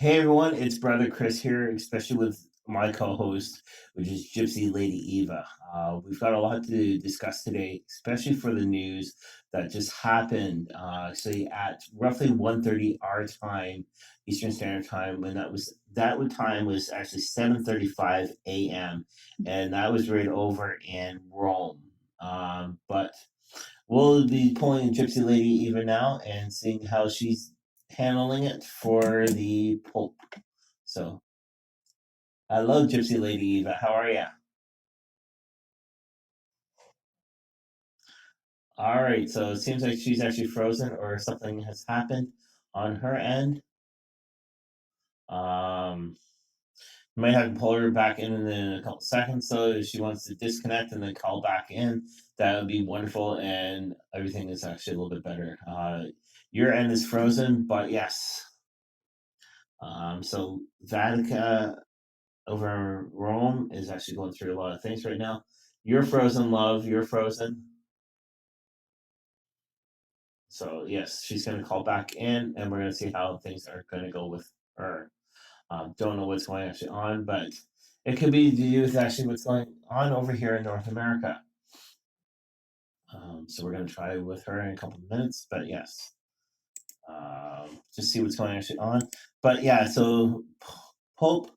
Hey everyone, it's brother Chris here, especially with my co-host, which is Gypsy Lady Eva. We've got a lot to discuss today, especially for the news that just happened. Actually, at roughly 1:30 our time, Eastern Standard Time, when time was actually 7:35 a.m. and that was right over in Rome. But we'll be pulling Gypsy Lady Eva now and seeing how she's handling it for the Pope. So, hello, Gypsy Lady Eva. How are you? All right. So it seems like she's actually frozen, or something has happened on her end. Um, might have to pull her back in a couple seconds. So if she wants to disconnect and then call back in, that would be wonderful, and everything is actually a little bit better. Your end is frozen, but yes. So Vatican over Rome is actually going through a lot of things right now. You're frozen, love. You're frozen. So yes, she's going to call back in, and we're going to see how things are going to go with her. Don't know what's going actually on, but it could be to do with actually what's going on over here in North America. So we're going to try with her in a couple of minutes, but yes, just see what's going actually on. But yeah, so Pope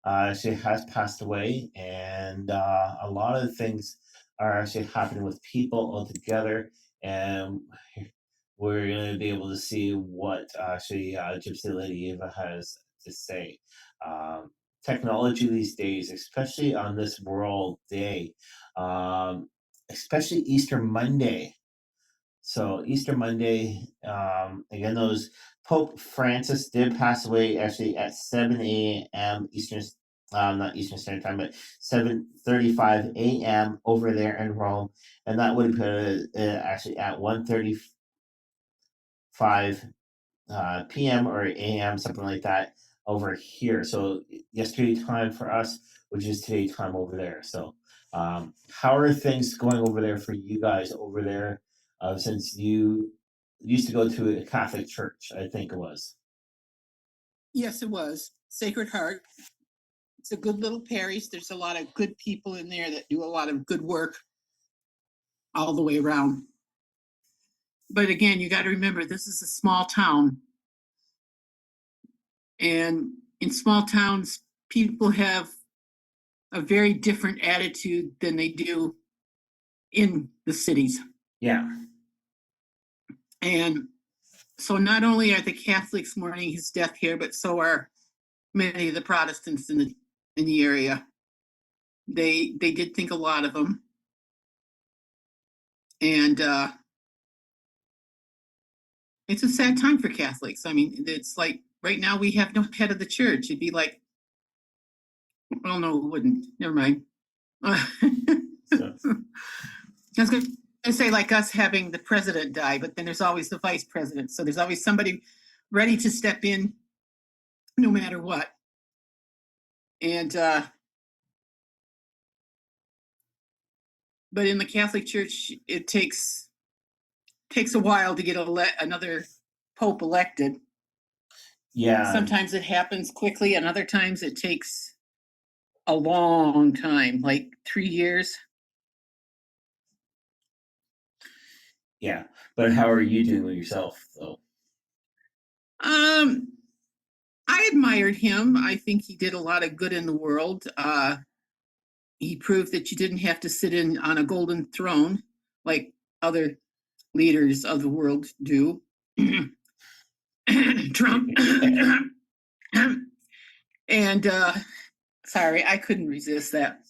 actually has passed away, and a lot of things are actually happening with people altogether, and we're going to be able to see what actually Gypsy Lady Eva has to say. Technology these days, especially on this World Day, um, especially Easter Monday. So Easter Monday, again, those Pope Francis did pass away actually at 7 a.m. Eastern, not Eastern Standard Time, but 7:35 a.m. over there in Rome, and that would put it actually at 1:35 p.m. or a.m. something like that over here. So yesterday time for us, which is today time over there. So how are things going over there for you guys over there? Since you used to go to a Catholic church, I think it was. Yes, it was. Sacred Heart. It's a good little parish. There's a lot of good people in there that do a lot of good work all the way around. But again, you got to remember, this is a small town. And in small towns, people have a very different attitude than they do in the cities. Yeah. And so not only are the Catholics mourning his death here, but so are many of the Protestants in the area. They did think a lot of them. And it's a sad time for Catholics. I mean, it's like right now we have no head of the church. It'd be like, well, no, it wouldn't. Never mind. I was going to say like us having the president die, but then there's always the vice president. So there's always somebody ready to step in no matter what. And but in the Catholic Church, it takes a while to get another pope elected. Yeah. Sometimes it happens quickly, and other times it takes a long time, like 3 years. Yeah. But how are you doing with yourself, though? I admired him. I think he did a lot of good in the world. He proved that you didn't have to sit in on a golden throne like other leaders of the world do. Trump. And sorry, I couldn't resist that.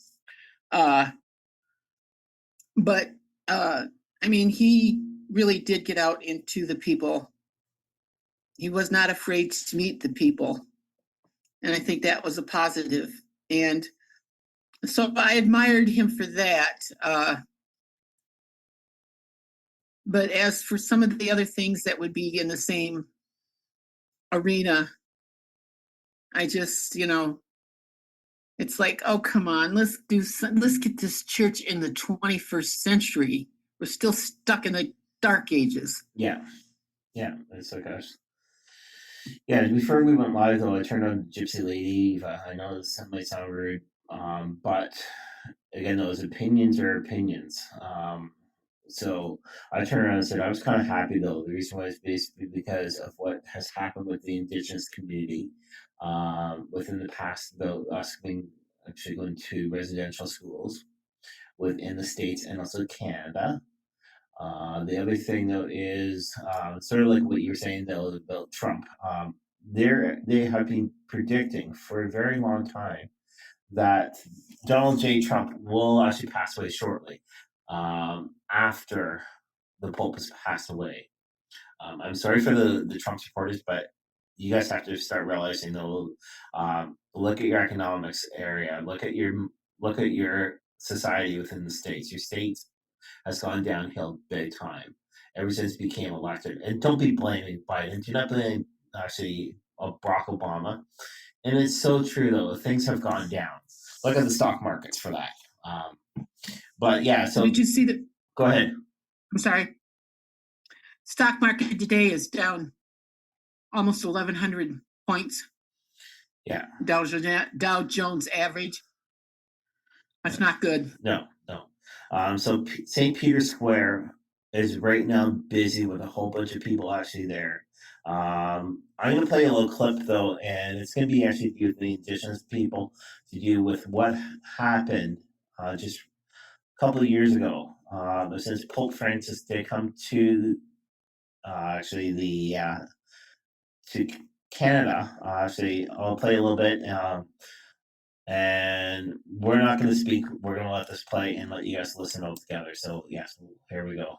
But I mean, he really did get out into the people. He was not afraid to meet the people. And I think that was a positive. And so I admired him for that. But as for some of the other things that would be in the same arena, I just, it's like, oh, come on, let's get this church in the 21st century. We're still stuck in the dark ages. Yeah. Yeah. It's like us. Yeah, before we went live though, I turned on Gypsy Lady. I know this might sound rude, but again, those opinions are opinions. So I turned around and said I was kind of happy though. The reason why is basically because of what has happened with the Indigenous community within the past about us being actually going to residential schools within the states and also Canada. The other thing though is sort of like what you were saying though about Trump. They have been predicting for a very long time that Donald J. Trump will actually pass away shortly after the Pope has passed away. I'm sorry for the Trump supporters, but you guys have to start realizing though. Look at your economics area. Look at your society within the states. Your states has gone downhill big time ever since he became elected. And don't be blaming Biden. Do not blame actually Barack Obama. And it's so true though. Things have gone down. Look at the stock markets for that. But yeah, so Did you see that? go ahead. I'm sorry. Stock market today is down almost 1,100 points. Yeah. Dow Jones average. That's not good. No. So St. Peter's Square is right now busy with a whole bunch of people actually there. I'm going to play a little clip though, and it's going to be actually to do with the Indigenous people, to do with what happened just a couple of years ago. Since Pope Francis did come to actually the to Canada, actually I'll play a little bit. And we're not going to speak. We're going to let this play and let you guys listen all together. So, yes, here we go.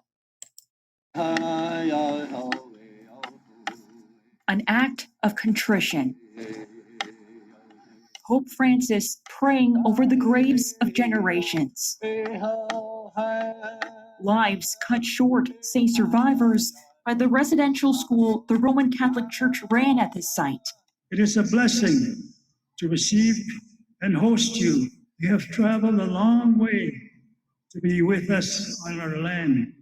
An act of contrition. Pope Francis praying over the graves of generations. Lives cut short, say survivors, by the residential school the Roman Catholic Church ran at this site. It is a blessing to receive and host you. You have traveled a long way to be with us on our land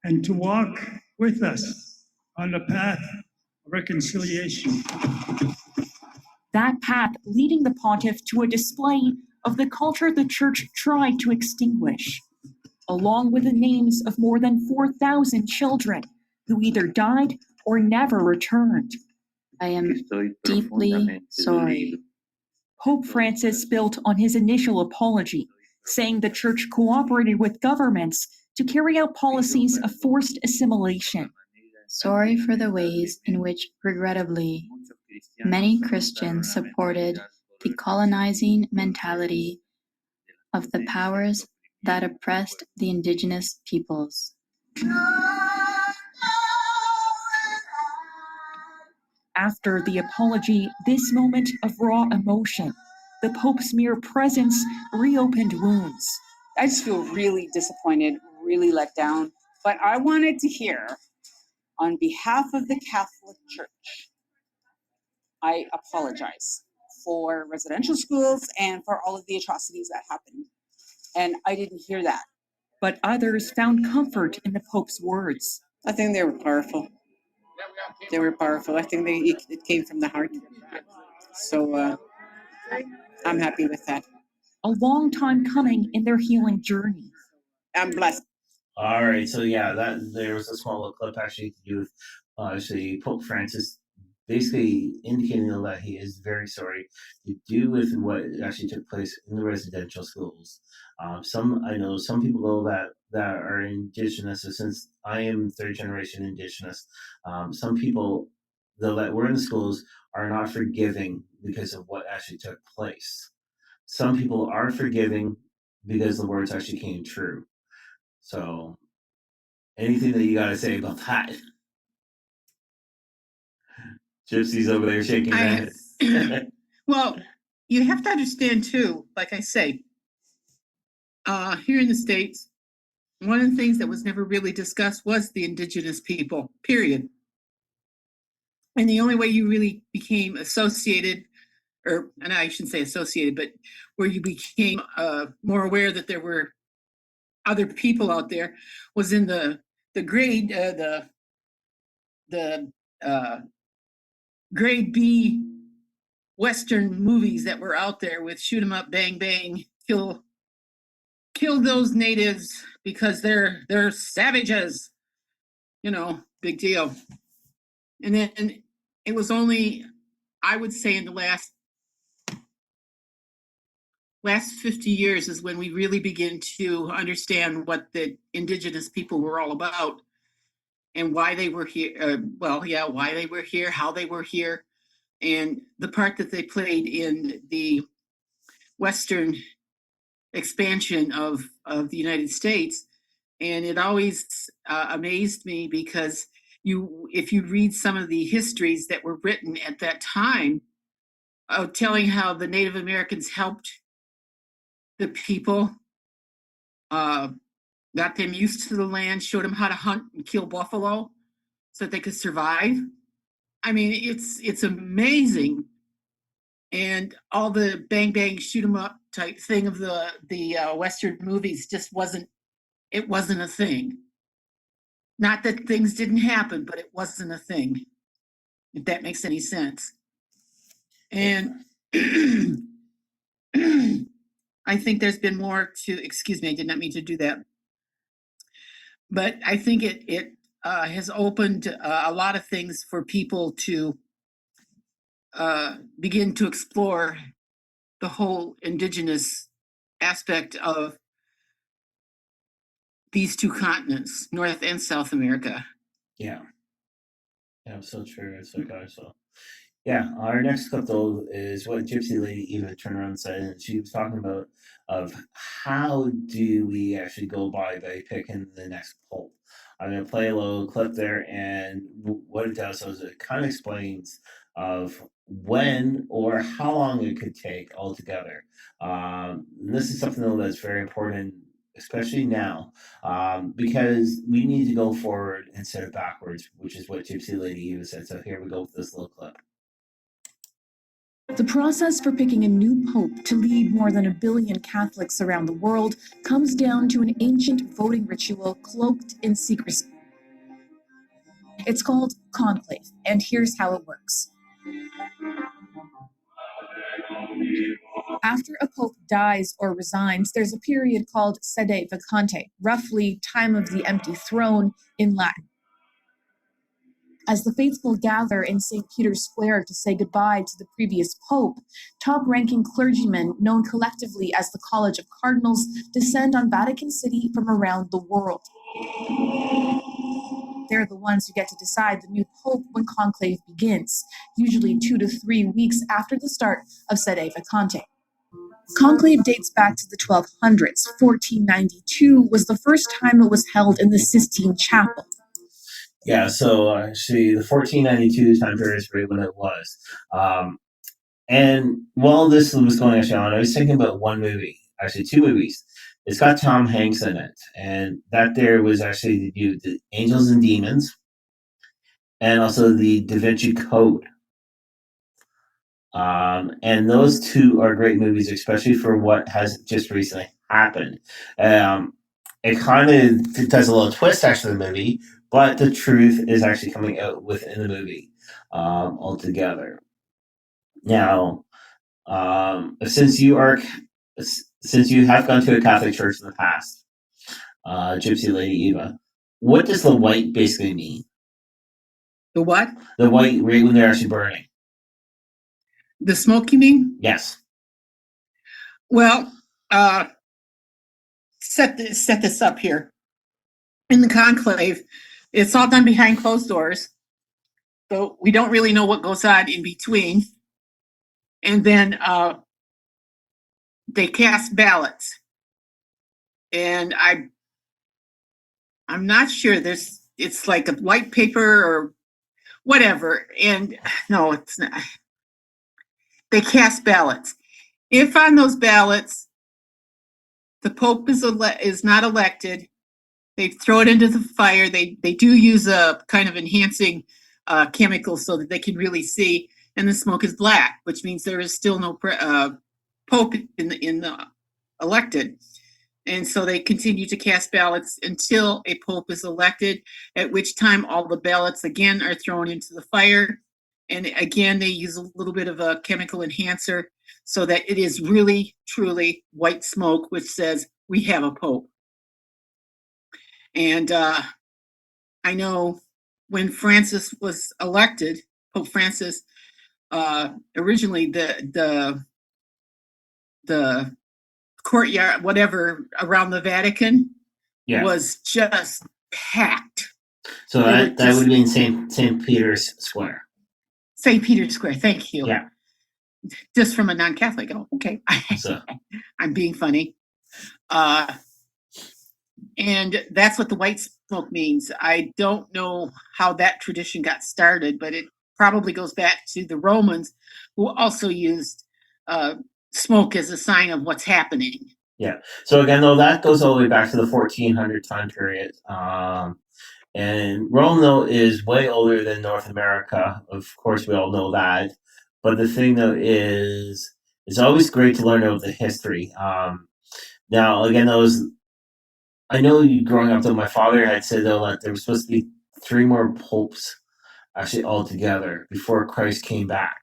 and to walk with us on the path of reconciliation. That path leading the pontiff to a display of the culture the church tried to extinguish, along with the names of more than 4,000 children who either died or never returned. I am deeply sorry. Pope Francis built on his initial apology, saying the church cooperated with governments to carry out policies of forced assimilation. Sorry for the ways in which, regrettably, many Christians supported the colonizing mentality of the powers that oppressed the indigenous peoples. After the apology, this moment of raw emotion, the Pope's mere presence reopened wounds. I just feel really disappointed, really let down. But I wanted to hear, on behalf of the Catholic Church, I apologize for residential schools and for all of the atrocities that happened. And I didn't hear that. But others found comfort in the Pope's words. I think they were powerful. They were powerful. I think it came from the heart. So I'm happy with that. A long time coming in their healing journey. I'm blessed. All right, so yeah, that there was a small little clip actually to do with actually Pope Francis basically indicating that he is very sorry to do with what actually took place in the residential schools. I know some people though that are Indigenous, so since I am third generation Indigenous, some people though that were in the schools are not forgiving because of what actually took place. Some people are forgiving because the words actually came true. So, anything that you got to say about that? Gypsy's over there shaking her head. Well, you have to understand too, like I say, here in the States, one of the things that was never really discussed was the Indigenous people, period. And the only way you really became associated, and I shouldn't say associated, but where you became more aware that there were other people out there was in the grade, grade B Western movies that were out there with shoot 'em up, bang bang, kill those natives because they're savages, big deal. And then it was only, I would say, in the last 50 years is when we really begin to understand what the indigenous people were all about and why they were here. Why they were here, how they were here, and the part that they played in the Western expansion of the United States. And it always amazed me because if you read some of the histories that were written at that time, telling how the Native Americans helped the people, got them used to the land, showed them how to hunt and kill buffalo so that they could survive. I mean, it's amazing. And all the bang bang shoot 'em up type thing of the Western movies just wasn't a thing. Not that things didn't happen, but it wasn't a thing, if that makes any sense. And I think there's been more to, excuse me, I did not mean to do that. But I think it has opened a lot of things for people to begin to explore the whole indigenous aspect of these two continents, North and South America. Yeah. Yeah, so true. It's like so. Yeah, our next clip though is what Gypsy Lady Eva turned around and said, and she was talking about of how do we actually go by picking the next poll. I'm gonna play a little clip there, and what it does is it kind of explains of when or how long it could take altogether. This is something though that's very important, especially now, because we need to go forward instead of backwards, which is what Gypsy Lady Eva said. So here we go with this little clip. The process for picking a new pope to lead more than 1 billion Catholics around the world comes down to an ancient voting ritual cloaked in secrecy. It's called conclave, and here's how it works. After a pope dies or resigns, there's a period called sede vacante, roughly time of the empty throne in Latin. As the faithful gather in St. Peter's Square to say goodbye to the previous pope, top-ranking clergymen, known collectively as the College of Cardinals, descend on Vatican City from around the world. They're the ones who get to decide the new pope when conclave begins, usually 2 to 3 weeks after the start of sede vacante. Conclave dates back to the 1200s. 1492 was the first time it was held in the Sistine Chapel. Yeah, so actually, the 1492 time period is right when it was. And while this was going actually on, I was thinking about one movie, actually 2 movies. It's got Tom Hanks in it, and that there was actually the Angels and Demons, and also the Da Vinci Code. And those 2 are great movies, especially for what has just recently happened. It kind of does a little twist actually in the movie, but the truth is actually coming out within the movie altogether. Now, since you have gone to a Catholic church in the past, Gypsy Lady Eva, what does the white basically mean? The what? The white right when they're actually burning. The smoke, you mean? Yes. Well, set this up here. In the conclave, it's all done behind closed doors, so we don't really know what goes on in between. And then they cast ballots, and I'm not sure. It's like a white paper or whatever, and no, it's not. They cast ballots. If on those ballots the Pope is not elected, they throw it into the fire. They do use a kind of enhancing chemical so that they can really see, and the smoke is black, which means there is still no Pope in the elected. And so they continue to cast ballots until a Pope is elected, at which time all the ballots again are thrown into the fire, And again, they use a little bit of a chemical enhancer so that it is really, truly white smoke, which says we have a pope. And I know when Francis was elected, Pope Francis, originally the courtyard, whatever, around the Vatican Yeah. was just packed. So that would be in St. Peter's Square. St. Peter's Square, thank you. Yeah. Just from a non-Catholic. Oh, okay. So I'm being funny. And that's what the white smoke means. I don't know how that tradition got started, but it probably goes back to the Romans, who also used smoke as a sign of what's happening. yeah. So again, though, that goes all the way back to the 1400 time period. And Rome, though, is way older than North America. Of course, we all know that. But the thing, though, is it's always great to learn about the history. Now, again, I know growing up, though, my father had said, though, that there was supposed to be 3 more popes actually altogether before Christ came back.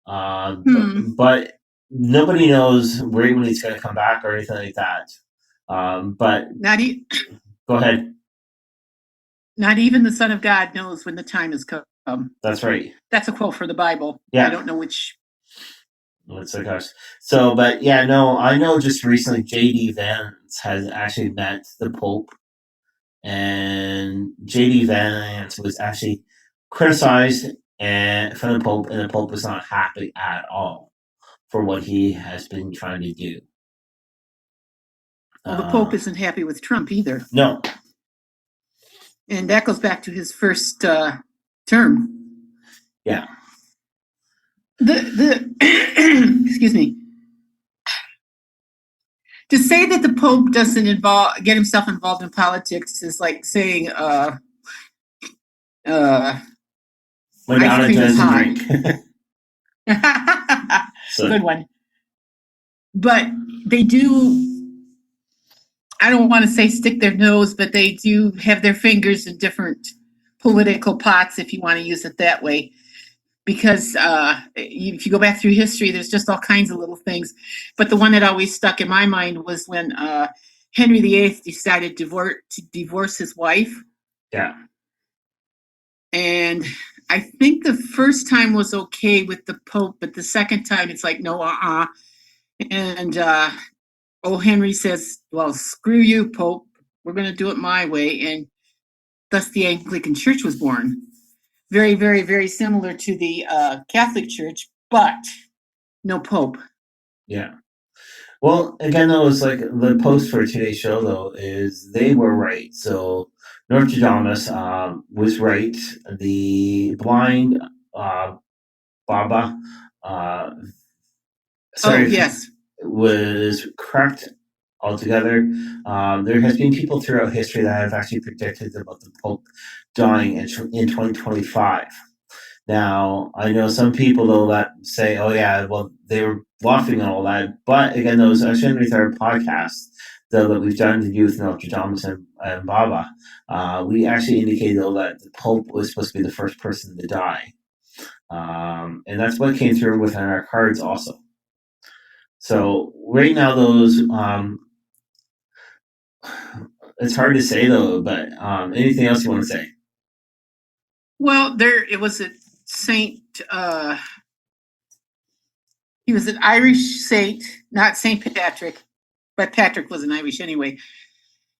But nobody knows when he's going to come back or anything like that. But go ahead. Not even the Son of God knows when the time has come. That's right. That's a quote for the Bible. Yeah. I don't know which. It's like us. So, but yeah, no, I know just recently J.D. Vance has actually met the Pope, and J.D. Vance was actually criticized from the Pope, and the Pope was not happy at all for what he has been trying to do. Well, the Pope isn't happy with Trump either. No. And that goes back to his first term. Yeah. Excuse me. To say that the Pope doesn't get himself involved in politics is like saying When out of drink. Good one. But they do, I don't want to say stick their nose, but they do have their fingers in different political pots, if you want to use it that way. Because if you go back through history, there's just all kinds of little things. But the one that always stuck in my mind was when Henry VIII decided to divorce his wife. Yeah. And I think the first time was okay with the Pope, but the second time it's like, no, And old Henry says, well, screw you, Pope. We're going to do it my way. And thus the Anglican Church was born. Very, very, very similar to the Catholic Church, but no Pope. Yeah. Well, again, though, it's like the post for today's show, though, is they were right. So Nostradamus was right. The blind Baba yes, was correct altogether. There has been people throughout history that have actually predicted about the Pope dying in 2025. Now, I know some people, though, that say, oh, yeah, well, they were bluffing and all that. But again, those actually underneath our podcast, though, that we've done to do with Nostradamus and Baba, we actually indicated, though, that the Pope was supposed to be the first person to die. And that's what came through within our cards also. So right now, those, it's hard to say, though, but anything else you want to say? Well, it was a saint, he was an Irish saint, not St. Patrick, but Patrick was an Irish anyway.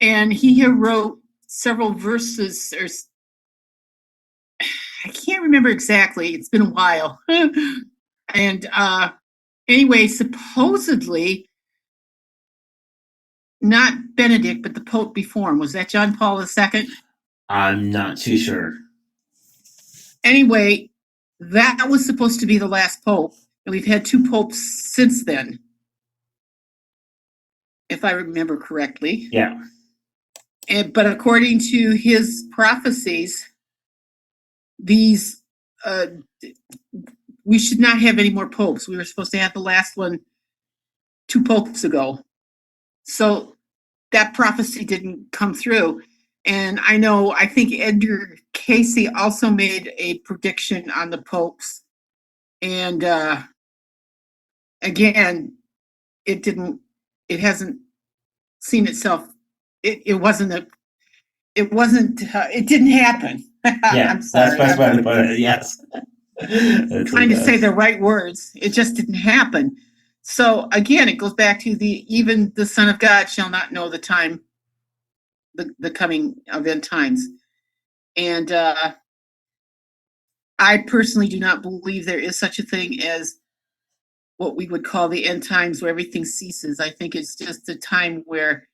And he wrote several verses, or I can't remember exactly, it's been a while. And anyway, supposedly, not Benedict, but the Pope before him, was that John Paul II? I'm not too sure. Anyway, that was supposed to be the last Pope, and we've had 2 popes since then, if I remember correctly. Yeah. But according to his prophecies, these we should not have any more popes. We were supposed to have the last one 2 popes ago. So that prophecy didn't come through. And I think Edgar Casey also made a prediction on the popes. And again, it hasn't seen itself. It didn't happen. Yeah, I'm sorry. that's best way to put it. Yes. I'm trying to say the right words. It just didn't happen. So again, it goes back to even the Son of God shall not know the time, the coming of end times. And I personally do not believe there is such a thing as what we would call the end times, where everything ceases. I think it's just a time where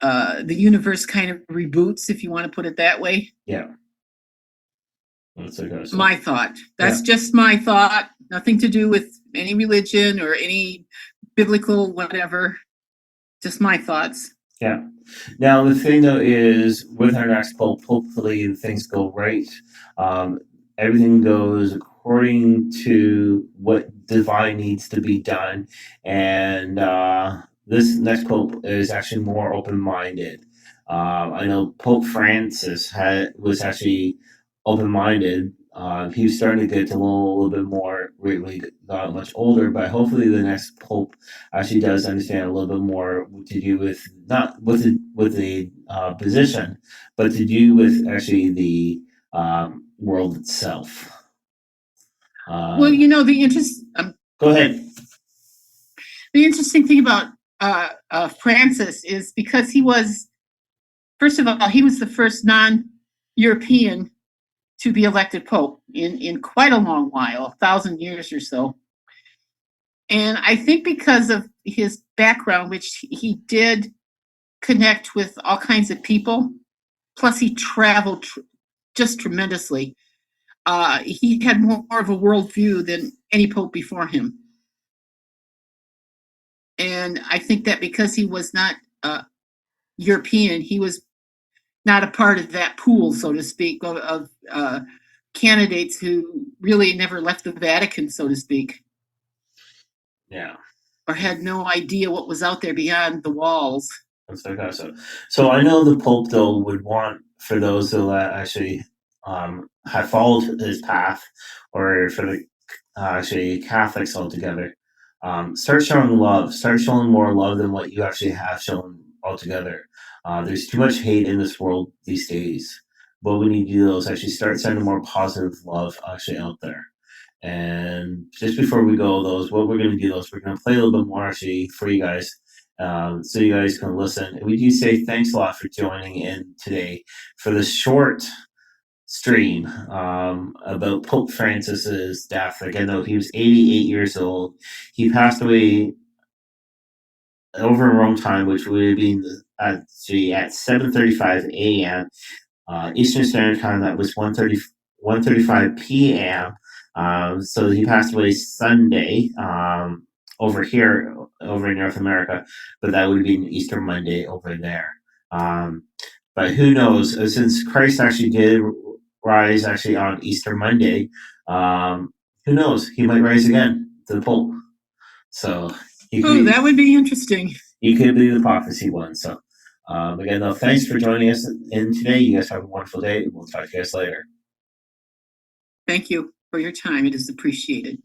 the universe kind of reboots, if you want to put it that way. Yeah. That's my thought. That's just my thought. Nothing to do with any religion or any biblical whatever. Just my thoughts. Yeah. Now the thing though is, with our next pope, hopefully things go right. Everything goes according to what divine needs to be done, and this next pope is actually more open-minded. I know Pope Francis was actually open-minded. He was starting to get a little bit more, really got much older, but hopefully the next pope actually does understand a little bit more to do with not with the position, but to do with actually the world itself. Well, the interest. Go ahead. The interesting thing about Francis is because he was, first of all, he was the first non-European to be elected pope in quite a long while, 1,000 years or so. And I think because of his background, which he did connect with all kinds of people, plus he traveled just tremendously. He had more of a worldview than any pope before him. And I think that because he was not European, he was not a part of that pool, so to speak, of candidates who really never left the Vatican, so to speak. Yeah. Or had no idea what was out there beyond the walls. So I know the Pope, though, would want for those who actually have followed his path, or for the actually Catholics altogether, start showing love. Start showing more love than what you actually have shown altogether. There's too much hate in this world these days. What we need to do is actually start sending more positive love actually out there. And just before we go, what we're going to do is we're going to play a little bit more actually for you guys, so you guys can listen. And we do say thanks a lot for joining in today for the short stream about Pope Francis's death. Again, though, he was 88 years old. He passed away over in Rome time, which would have been at 7:35 a.m. Eastern Standard Time. That was 1:35 p.m. So he passed away Sunday over here, over in North America, but that would have been Easter Monday over there. But who knows? Since Christ actually did rise actually on Easter Monday, who knows? He might rise again to the Pope. So that would be interesting. He could be the prophecy one. So again, though, thanks for joining us in today. You guys have a wonderful day. We'll talk to you guys later. Thank you for your time. It is appreciated.